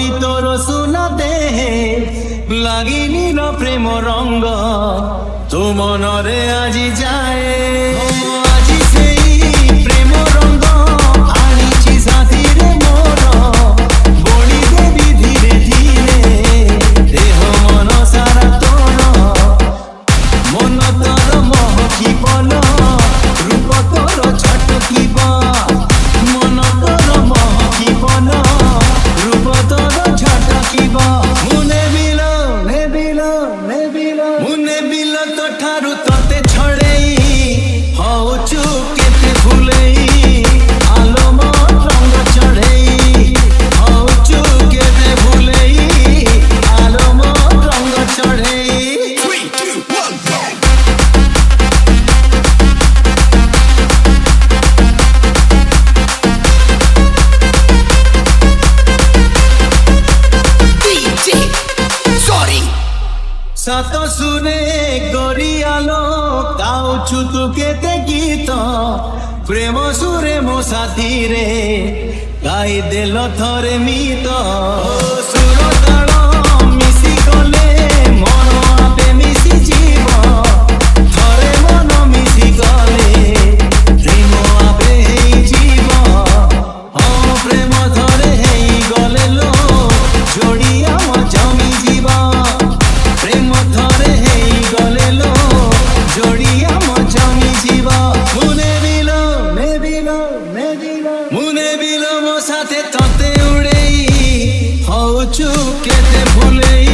পরি তোর সুনা দেহে লাগিনি ন প্রেম রঙ্গ তু মনরে আজি যায় আজি সেই প্রেম রঙ্গ আনিছি সাথীরে মোর বড়ি দেবি ধীরে ধীরে দেহ মন সারা তোর মন তোর মহকিবন রূপ তোর ছটকিব মন তোর মহকিবন রূপ তোর ছটকিব মুনে বিল মুনে বিল তো ঠারু তোতে ছড়েই হউচু কেতে ভুলেই আলো মন রঙ্গ চড়েই হউচু কেতে ভুলেই আলো মন রঙ্গ চড়েই 3, 2, 1, go! DJ Sorry সাত সুরে গরিয়ালো গাউছু তু কেতে গীত প্রেম সুরে মো সাথীরে গাই দেল থরে মিত সুর তাল মিশি গলে মন আপে মিশি জীব থরে মন মিশি গলে প্রেম আপে হেই জীব প্রেম থরে হেই গলে লো জড়িয়া ম জমি জীব প্রেম থরে হেই গলে লো জড়িয়া ম জমি জীব মুনে বিল মো সাথে ততে উড়েই হউচু কেতে ভুলেই